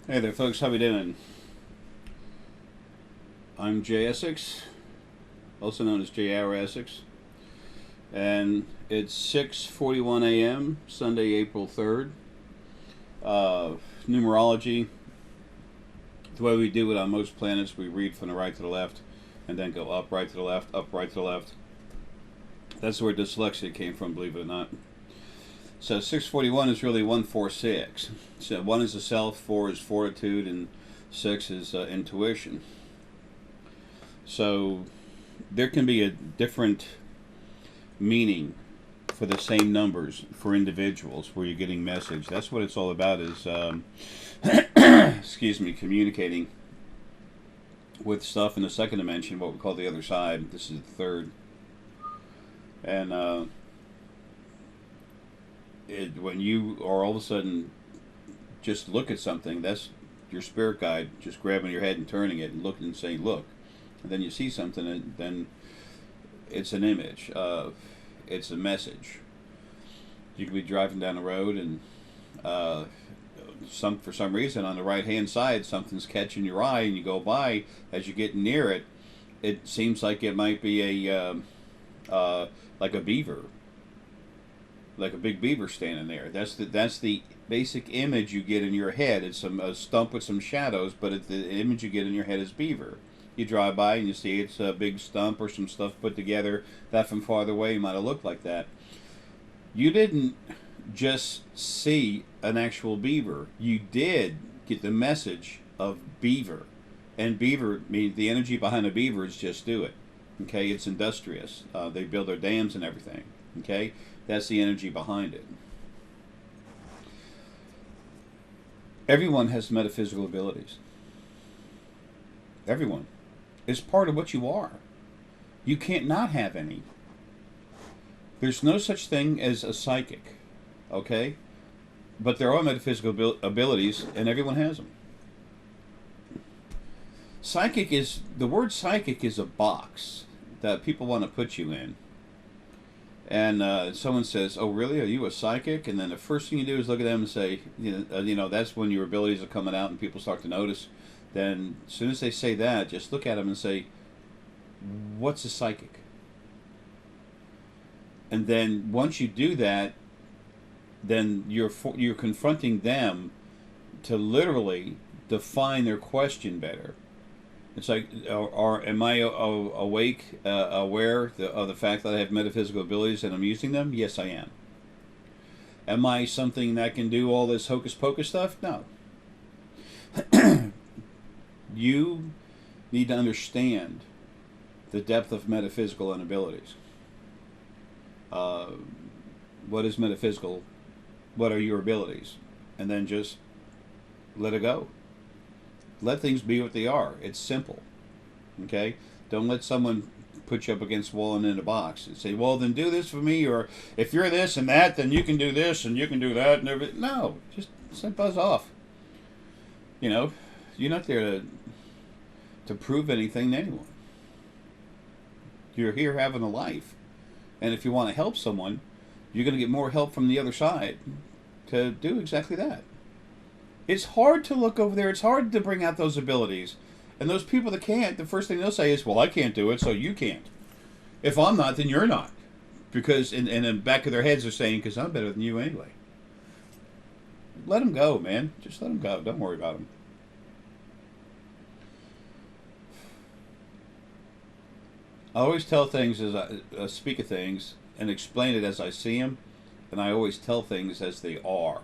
Hey there, folks. How we doing? I'm Jay Essex, also known as J.R. Essex, and it's 6:41 a.m. Sunday, April 3rd. Uh, Numerology. The way we do it on most planets, we read from the right to the left, and then go up, right to the left, up, right to the left. That's where dyslexia came from, believe it or not. So 641 is really 146. So 1 is the self, 4 is fortitude, and 6 is intuition. So there can be a different meaning for the same numbers for individuals where you're getting message. That's what it's all about is, excuse me, communicating with stuff in the second dimension, what we call the other side. This is the third. And when you are all of a sudden just look at something, that's your spirit guide just grabbing your head and turning it and looking and saying, look. And then you see something, and then it's an image. It's a message. You could be driving down the road, and for some reason on the right hand side, something's catching your eye, and you go by. As you get near it, it seems like it might be like a beaver, like a big beaver standing there. That's the basic image you get in your head. It's a stump with some shadows, but the image you get in your head is beaver. You drive by and you see it's a big stump or some stuff put together that from farther away might have looked like that. You didn't just see an actual beaver. You did get the message of beaver. And beaver means the energy behind a beaver is just do it. Okay, it's industrious. They build their dams and everything. Okay, that's the energy behind it. Everyone has metaphysical abilities. Everyone. It's part of what you are. You can't not have any. There's no such thing as a psychic, okay? But there are metaphysical abilities, and everyone has them. The word psychic is a box that people want to put you in. And someone says, oh, really? Are you a psychic? And then the first thing you do is look at them and say, that's when your abilities are coming out and people start to notice. Then as soon as they say that, just look at them and say, what's a psychic? And then once you do that, then you're confronting them to literally define their question better. It's like, am I awake, aware of the fact that I have metaphysical abilities and I'm using them? Yes, I am. Am I something that can do all this hocus pocus stuff? No. You need to understand the depth of metaphysical abilities. What is metaphysical? What are your abilities? And then just let it go. Let things be what they are. It's simple. Okay? Don't let someone put you up against the wall and in a box and say, well, then do this for me, or if you're this and that, then you can do this and you can do that and everything. No, just buzz off. You're not there to prove anything to anyone. You're here having a life. And if you want to help someone, you're going to get more help from the other side to do exactly that. It's hard to look over there. It's hard to bring out those abilities. And those people that can't, the first thing they'll say is, well, I can't do it, so you can't. If I'm not, then you're not. Because in the back of their heads they're saying, because I'm better than you anyway. Let them go, man. Just let them go. Don't worry about them. I always tell things as I speak of things and explain it as I see them, and I always tell things as they are.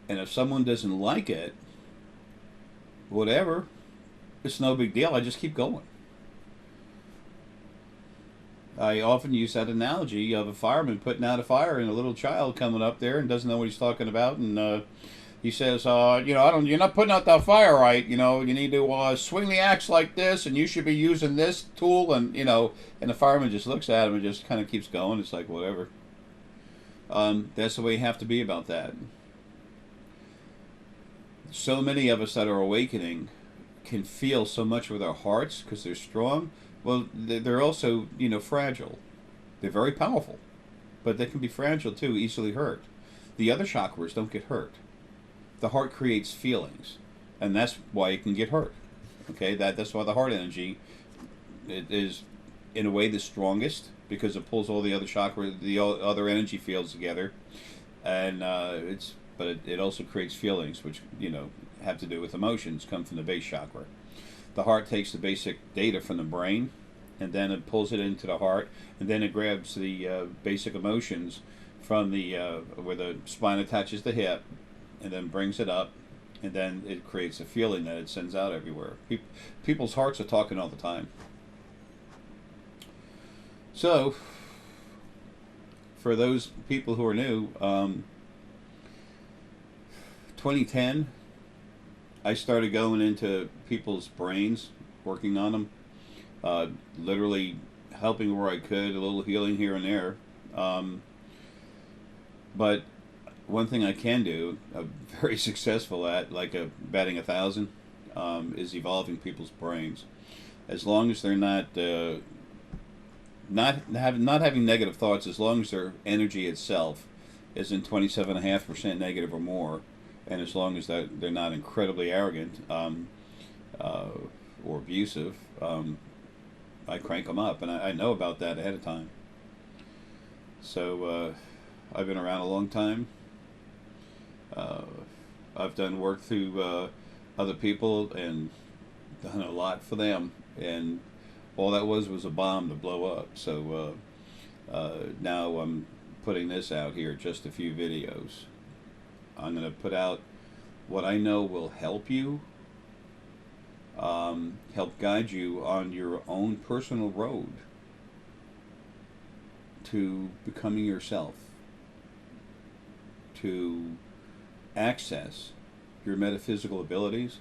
And if someone doesn't like it, whatever, it's no big deal. I just keep going. I often use that analogy of a fireman putting out a fire and a little child coming up there and doesn't know what he's talking about, and he says, you're not putting out that fire right. You need to swing the axe like this, and you should be using this tool, and and the fireman just looks at him and just kind of keeps going. It's like, whatever. That's the way you have to be about that. So many of us that are awakening can feel so much with our hearts because they're strong. Well, they're also, fragile. They're very powerful, but they can be fragile too, easily hurt. The other chakras don't get hurt. The heart creates feelings. and that's why it can get hurt. Okay, that's why the heart energy, it is in a way the strongest, because it pulls all the other chakra, the other energy fields together, and it also creates feelings, which have to do with emotions, come from the base chakra. The heart takes the basic data from the brain, and then it pulls it into the heart, and then it grabs the basic emotions from the where the spine attaches the hip, and then brings it up, and then it creates a feeling that it sends out everywhere. People's hearts are talking all the time. So, for those people who are new, 2010, I started going into people's brains, working on them, literally helping where I could, a little healing here and there. But one thing I can do, I'm very successful at, like batting 1,000, is evolving people's brains. As long as they're not having negative thoughts, as long as their energy itself isn't 27.5% negative or more, and as long as they're not incredibly arrogant or abusive, I crank them up, and I know about that ahead of time. So I've been around a long time. I've done work through other people and done a lot for them, and all that was a bomb to blow up. So now I'm putting this out here, just a few videos. I'm going to put out what I know will help you, help guide you on your own personal road to becoming yourself, to access your metaphysical abilities,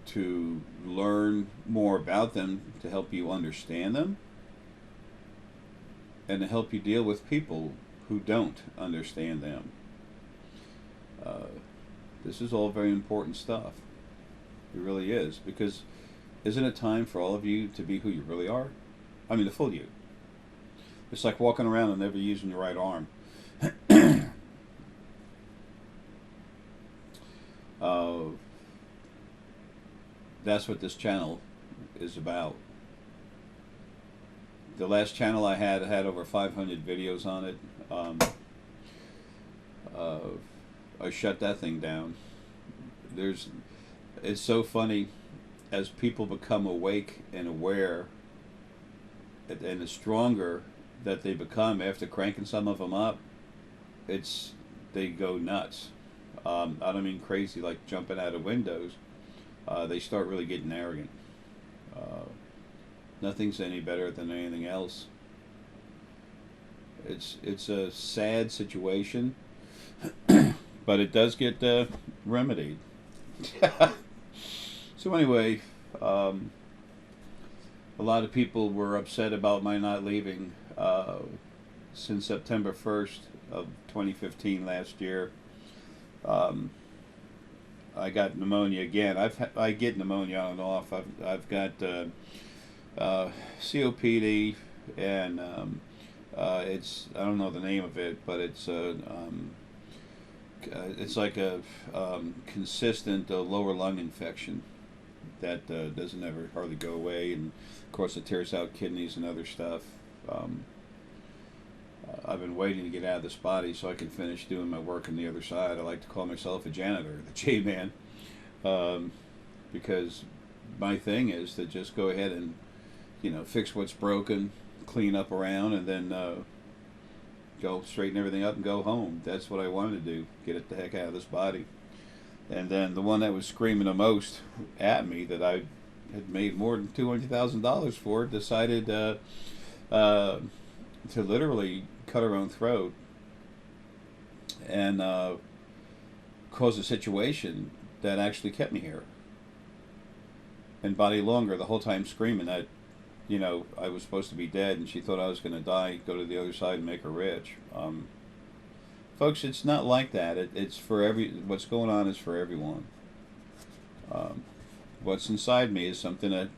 to learn more about them, to help you understand them, and to help you deal with people who don't understand them. This is all very important stuff. It really is, because isn't it time for all of you to be who you really are? I mean, the full you. It's like walking around and never using your right arm. That's what this channel is about. The last channel I had over 500 videos on it. I shut that thing down. It's so funny, as people become awake and aware, and the stronger that they become after cranking some of them up, they go nuts. I don't mean crazy like jumping out of windows. They start really getting arrogant. Nothing's any better than anything else. It's a sad situation, but it does get remedied. So anyway, a lot of people were upset about my not leaving since September 1st of 2015 last year. I got pneumonia again. I get pneumonia on and off. I've got COPD, and it's, I don't know the name of it, but it's like a consistent lower lung infection that doesn't ever hardly go away, and of course it tears out kidneys and other stuff. I've been waiting to get out of this body so I can finish doing my work on the other side. I like to call myself a janitor, the J-man, because my thing is to just go ahead and, fix what's broken, clean up around, and then go straighten everything up and go home. That's what I wanted to do, get it the heck out of this body. And then the one that was screaming the most at me, that I had made more than $200,000 for, decided to literally cut her own throat and cause a situation that actually kept me here and body longer, the whole time screaming that I was supposed to be dead, and she thought I was going to die, go to the other side and make her rich. Folks, it's not like that. It's for what's going on is for everyone. What's inside me is something that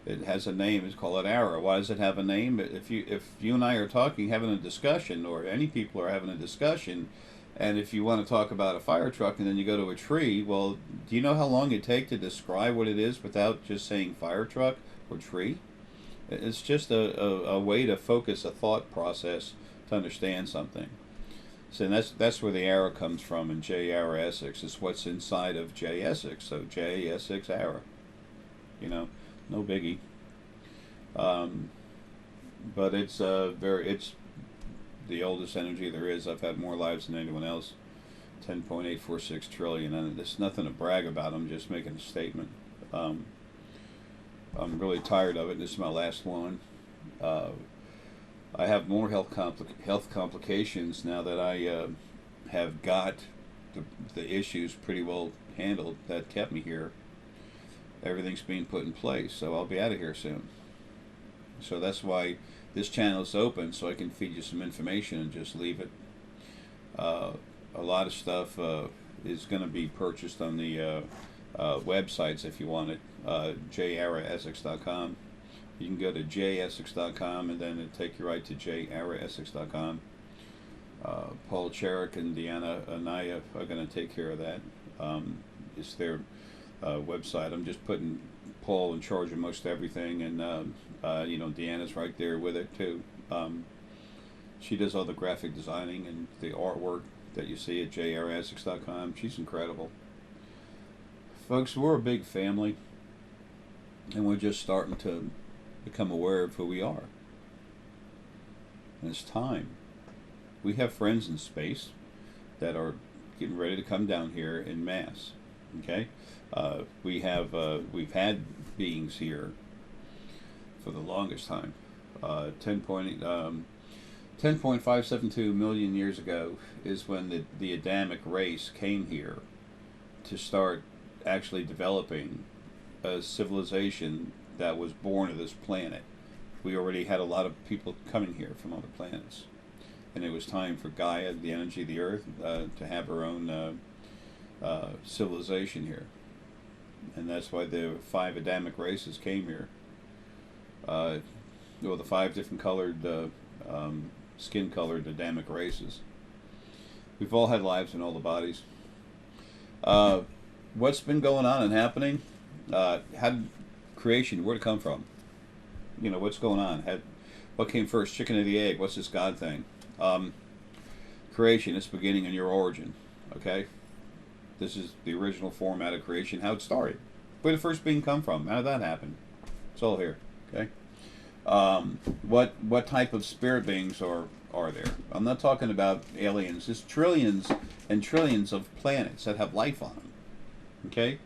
it has a name. It's called an arrow. Why does it have a name? If you and I are talking, having a discussion, or any people are having a discussion, And if you want to talk about a fire truck and then you go to a tree, well, do you know how long it takes to describe what it is without just saying fire truck or tree? It's just a way to focus a thought process to understand something. So that's where the arrow comes from in J. Arrow Essex. It's what's inside of J. Essex. So J. Essex arrow. You know, no biggie. But it's it's the oldest energy there is. I've had more lives than anyone else. 10.846 trillion, and there's nothing to brag about. I'm just making a statement. I'm really tired of it. This is my last one. I have more health complications now that I have got the issues pretty well handled that kept me here. Everything's being put in place, so I'll be out of here soon. So that's why this channel is open, so I can feed you some information and just leave it. A lot of stuff is going to be purchased on the websites if you want it. jarraessex.com. You can go to jassex.com and then it'll take you right to jarraessex.com. Paul Cherik and Deanna Anaya are going to take care of that. It's their website. I'm just putting Paul in charge of most everything, and you know, Deanna's right there with it too. She does all the graphic designing and the artwork that you see at jarraessex.com. She's incredible. Folks, we're a big family, and we're just starting to become aware of who we are. And it's time. We have friends in space that are getting ready to come down here in mass. Okay, we've had beings here for the longest time. 10.572 million years ago is when the Adamic race came here to start actually developing a civilization that was born of this planet. We already had a lot of people coming here from other planets, and it was time for Gaia, the energy of the Earth, to have her own civilization here. And that's why the 5 Adamic races came here. Well, the 5 different colored skin-colored Adamic races. We've all had lives in all the bodies. What's been going on and happening? How did creation, where'd it come from? You know, what's going on? What came first, chicken or the egg? What's this God thing? Creation is beginning in your origin. Okay? This is the original format of creation, how it started. Where did the first being come from? How did that happen? It's all here. Okay? What type of spirit beings are there? I'm not talking about aliens. There's trillions and trillions of planets that have life on them. Okay?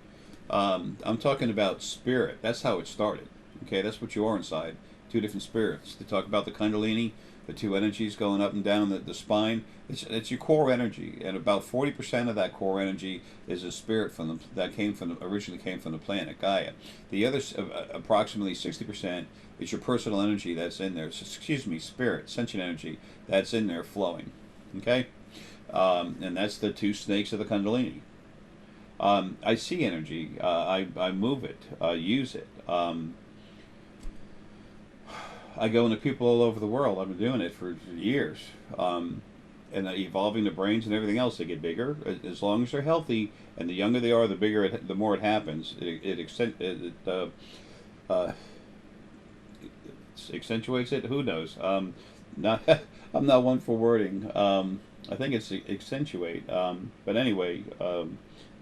I'm talking about spirit. That's how it started. Okay? That's what you are inside. 2 different spirits. They talk about the Kundalini, the 2 energies going up and down the spine. It's your core energy, and about 40% of that core energy is a spirit that originally came from the planet Gaia. The other approximately 60% is your personal energy that's in there. Excuse me, spirit, sentient energy that's in there flowing. Okay, and that's the 2 snakes of the Kundalini. I see energy. I move it. Use it. I go into people all over the world. I've been doing it for years. And evolving the brains and everything else, they get bigger as long as they're healthy. And the younger they are, the bigger, the more it happens. It accentuates it. Who knows? Not, I'm not one for wording. I think it's accentuate. But anyway, the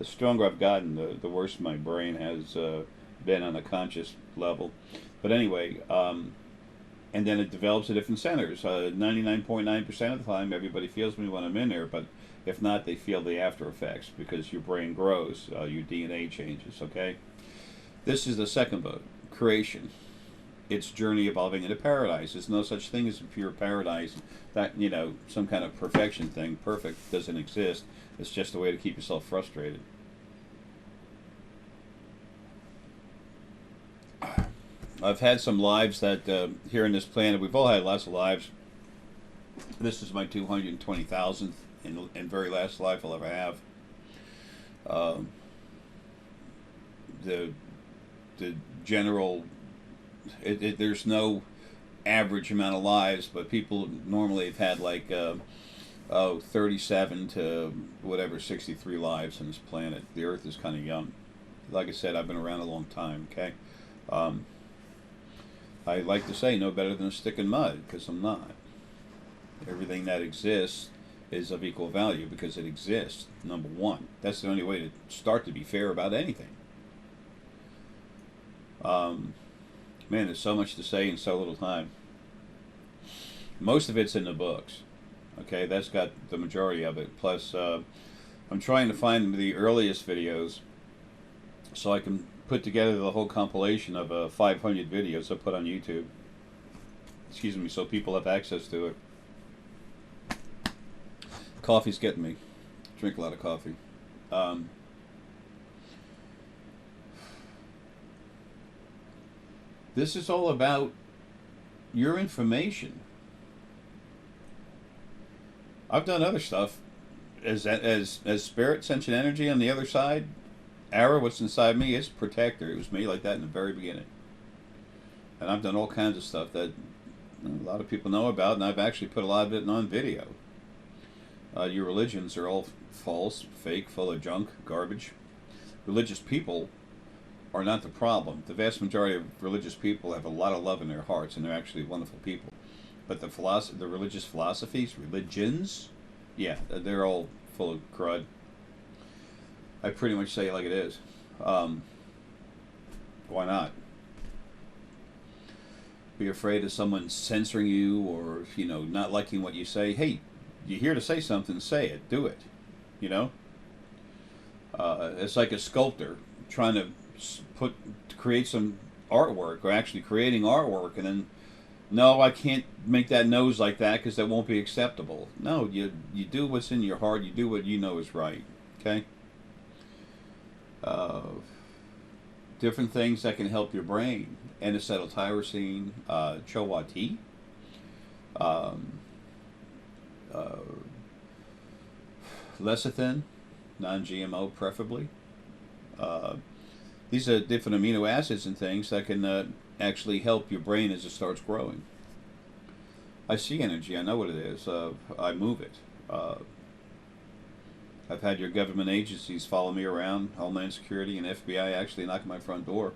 stronger I've gotten, the worse my brain has been on a conscious level. But anyway. And then it develops at different centers. 99.9% of the time, everybody feels me when I'm in there, but if not, they feel the after effects because your brain grows, your DNA changes, okay? This is the second book, Creation. It's journey evolving into paradise. There's no such thing as a pure paradise. That, you know, some kind of perfection thing, perfect, doesn't exist. It's just a way to keep yourself frustrated. I've had some lives that here on this planet, we've all had lots of lives. This is my 220,000th and very last life I'll ever have. The general, there's no average amount of lives, but people normally have had like 37 to whatever 63 lives on this planet. The Earth is kind of young. Like I said, I've been around a long time. Okay, um, I like to say no better than a stick in mud, because I'm not. Everything that exists is of equal value because it exists. Number one, that's the only way to start to be fair about anything. Um, Man, there's so much to say in so little time. Most of it's in the books. Okay, that's got the majority of it. Plus, I'm trying to find the earliest videos so I can put together the whole compilation of 500 videos I put on YouTube. Excuse me, so people have access to it. Coffee's getting me. Drink a lot of coffee. This is all about your information. I've done other stuff as spirit, sentient energy on the other side. Ara, what's inside me, is protector. It was made like that in the very beginning. And I've done all kinds of stuff that a lot of people know about, and I've actually put a lot of it on video. Your religions are all false, fake, full of junk, garbage. Religious people are not the problem. The vast majority of religious people have a lot of love in their hearts, and they're actually wonderful people. But the religious philosophies, religions, yeah, they're all full of crud. I pretty much say it like it is. Why not? Be afraid of someone censoring you, or not liking what you say. Hey, you're here to say something, say it, do it. You know, it's like a sculptor trying to create some artwork, or actually creating artwork, and then, no, I can't make that nose like that because that won't be acceptable. No, you do what's in your heart. You do what you know is right. Okay. Different things that can help your brain: N-acetyltyrosine, chowa tea, um, lecithin, non-GMO preferably. These are different amino acids and things that can actually help your brain as it starts growing. I see energy. I know what it is. I move it. I've had your government agencies follow me around, Homeland Security and FBI actually knock at my front door.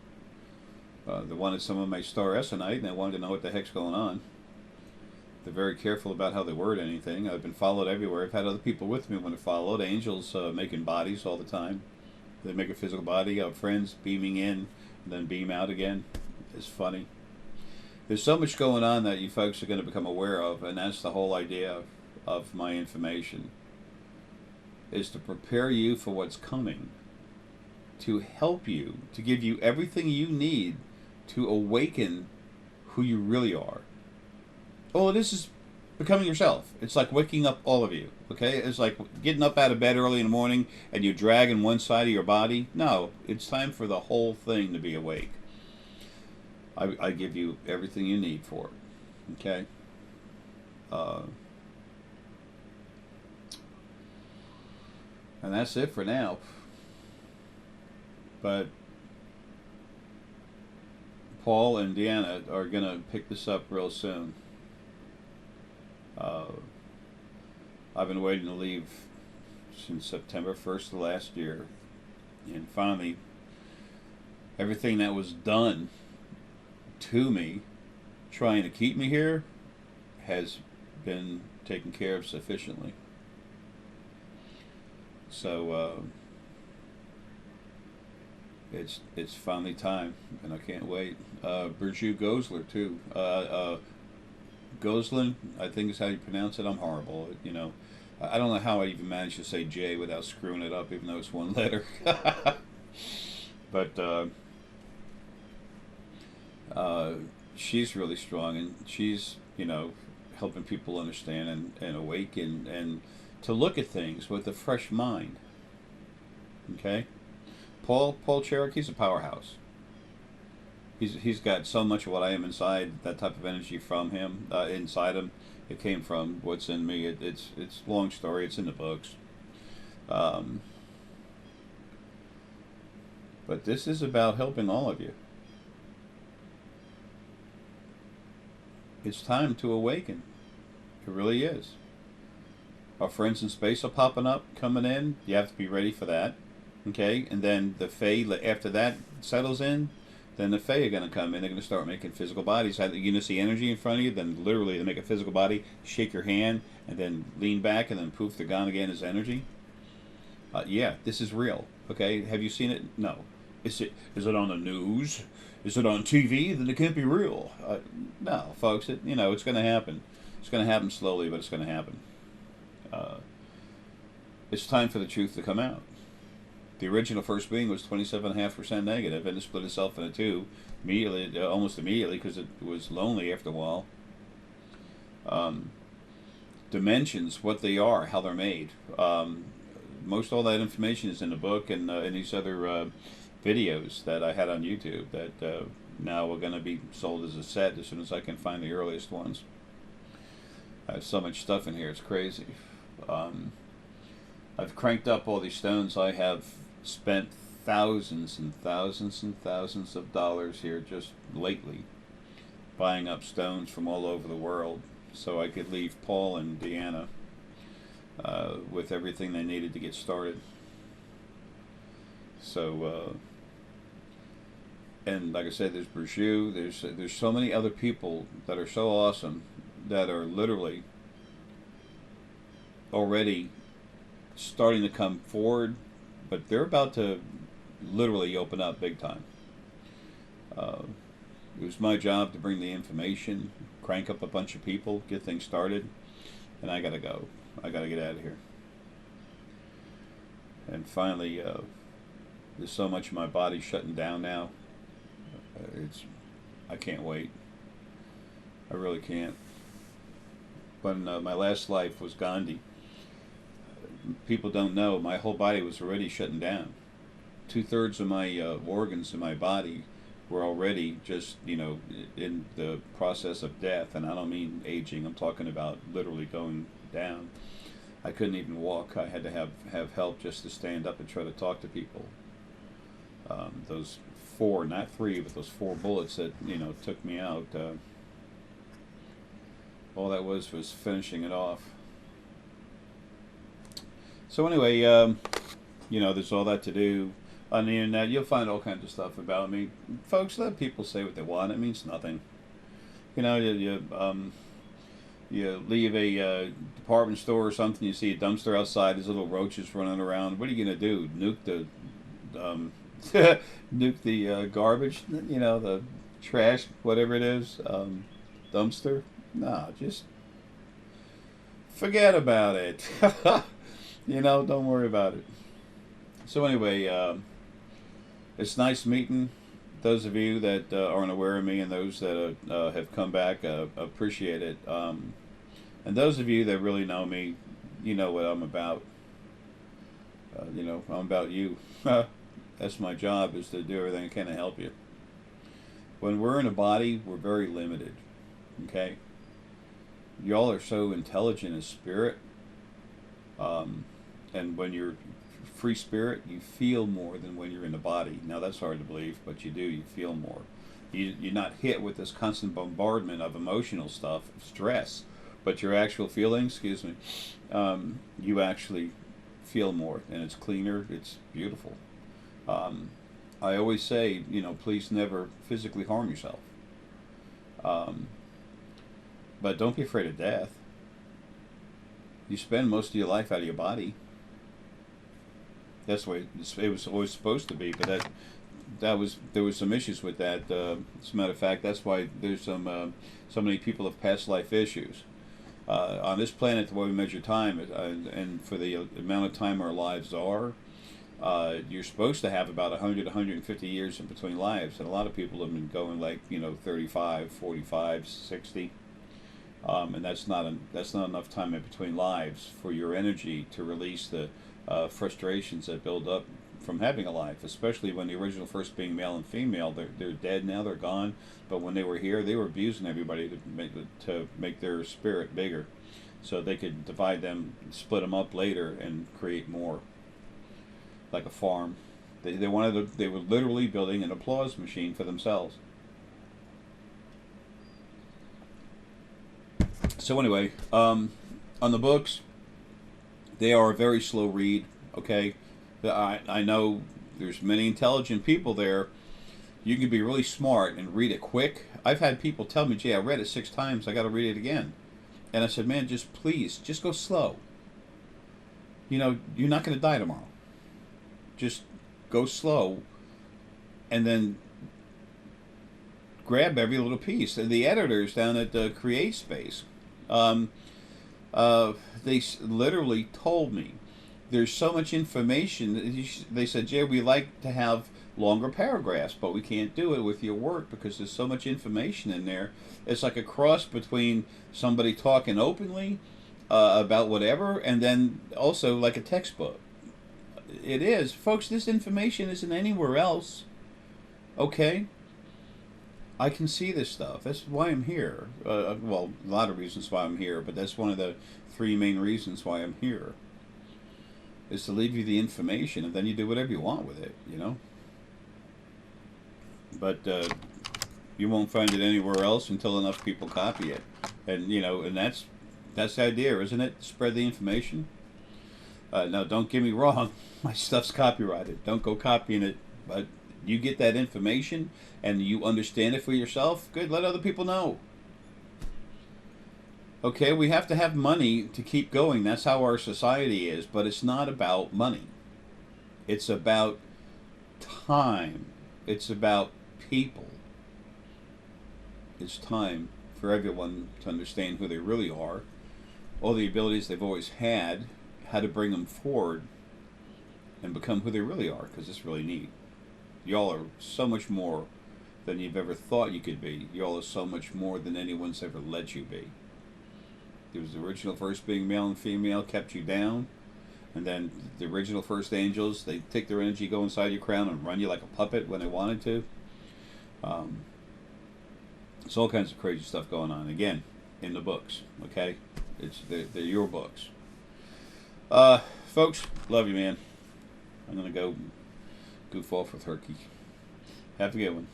They wanted some of my star Essonite, and they wanted to know what the heck's going on. They're very careful about how they word anything. I've been followed everywhere. I've had other people with me when they're followed. Angels making bodies all the time. They make a physical body. Friends beaming in and then beam out again. It's funny. There's so much going on that you folks are going to become aware of, and that's the whole idea of my information, is to prepare you for what's coming, to help you, to give you everything you need to awaken who you really are. Oh, this is becoming yourself. It's like waking up all of you, okay? It's like getting up out of bed early in the morning and you're dragging one side of your body. No, it's time for the whole thing to be awake. I give you everything you need for it, okay? And that's it for now. But Paul and Deanna are going to pick this up real soon. I've been waiting to leave since September 1st of last year. And finally, everything that was done to me, trying to keep me here, has been taken care of sufficiently. So it's finally time, and I can't wait. Burju Gosler too. Goslin, I think is how you pronounce it. I'm horrible. I don't know how I even managed to say J without screwing it up, even though it's one letter. But she's really strong, and she's helping people understand and awaken and to look at things with a fresh mind. Okay, Paul Cherokee's a powerhouse. He's got so much of what I am inside, that type of energy from him, inside him. It came from what's in me. It's a long story. It's in the books. But this is about helping all of you. It's time to awaken. It really is. Our friends in space are popping up, coming in. You have to be ready for that. Okay, and then the Fae, after that settles in, then the Fae are going to come in. They're going to start making physical bodies. You're going to see energy in front of you, then literally they make a physical body, shake your hand, and then lean back, and then poof, they're gone again as energy. Yeah, this is real. Okay, have you seen it? No. Is it on the news? Is it on TV? Then it can't be real. No, folks. It's going to happen. It's going to happen slowly, but it's going to happen. It's time for the truth to come out. The original first being was 27.5% negative, and it split itself into two immediately, almost immediately, because it was lonely after a while. Dimensions, what they are, how they're made. Most all that information is in the book and in these other videos that I had on YouTube that now are going to be sold as a set as soon as I can find the earliest ones. I have so much stuff in here, it's crazy. I've cranked up all these stones. I have spent thousands and thousands and thousands of dollars here just lately buying up stones from all over the world so I could leave Paul and Deanna with everything they needed to get started. So and like I said, there's Burju, there's so many other people that are so awesome that are literally already starting to come forward, but they're about to literally open up big time. It was my job to bring the information, crank up a bunch of people, get things started, and I gotta go. I gotta get out of here. And finally, there's so much of my body shutting down now. I can't wait. I really can't. When my last life was Gandhi, people don't know, my whole body was already shutting down. 2/3 of my organs in my body were already just, in the process of death. And I don't mean aging, I'm talking about literally going down. I couldn't even walk. I had to have help just to stand up and try to talk to people. Those 4, not 3, but those 4 bullets that, took me out, all that was finishing it off. So anyway, there's all that to do. On the internet, you'll find all kinds of stuff about me. Folks, let people say what they want. It means nothing. You leave a department store or something, you see a dumpster outside, there's little roaches running around. What are you going to do? Nuke the garbage? The trash, whatever it is, dumpster? No, just forget about it. Don't worry about it. So anyway, it's nice meeting those of you that aren't aware of me, and those that have come back. Appreciate it. And those of you that really know me, you know what I'm about. I'm about you. That's my job, is to do everything I can to help you. When we're in a body, we're very limited. Okay? Y'all are so intelligent as spirit. And when you're free spirit, you feel more than when you're in the body. Now that's hard to believe, but you do. You feel more. You're not hit with this constant bombardment of emotional stuff, stress, but your actual feelings, you actually feel more, and it's cleaner. It's beautiful. I always say, please never physically harm yourself. But don't be afraid of death. You spend most of your life out of your body. That's the way it was always supposed to be, but there was some issues with that. As a matter of fact, that's why there's so many people have past life issues. On this planet, the way we measure time, and for the amount of time our lives are, you're supposed to have about 100, 150 years in between lives, and a lot of people have been going 35, 45, 60. And that's not enough time in between lives for your energy to release the frustrations that build up from having a life, especially when the original first being male and female, they're dead now, they're gone, but when they were here, they were abusing everybody to make their spirit bigger, so they could divide them, split them up later, and create more, like a farm. They were literally building an applause machine for themselves. So anyway, on the books, They are a very slow read. Okay, I know there's many intelligent people there. You can be really smart and read it quick. I've had people tell me, "Jay, I read it 6 times. I got to read it again." And I said, "Man, just please, just go slow. You know, you're not going to die tomorrow. Just go slow, and then grab every little piece." And the editors down at the Create Space, um, they literally told me there's so much information. They said, "Jay, we like to have longer paragraphs, but we can't do it with your work because there's so much information in there. It's like a cross between somebody talking openly about whatever, and then also like a textbook." It is, folks. This information isn't anywhere else. Okay, I can see this stuff. That's why I'm here. Well, a lot of reasons why I'm here, but that's one of the 3 main reasons why I'm here. Is to leave you the information, and then you do whatever you want with it. You know. But you won't find it anywhere else until enough people copy it, and you know, and that's the idea, isn't it? Spread the information. Now, don't get me wrong. My stuff's copyrighted. Don't go copying it. But you get that information and you understand it for yourself. Good. Let other people know. Okay, we have to have money to keep going. That's how our society is. But it's not about money. It's about time. It's about people. It's time for everyone to understand who they really are, all the abilities they've always had, how to bring them forward and become who they really are, because it's really neat. Y'all are so much more than you've ever thought you could be. Y'all are so much more than anyone's ever let you be. There was the original first being male and female kept you down, and then the original first angels, they take their energy, go inside your crown, and run you like a puppet when they wanted to. There's all kinds of crazy stuff going on. Again, in the books, okay? They're your books. Folks, love you, man. I'm going to go goof off with Herky. Have a good one.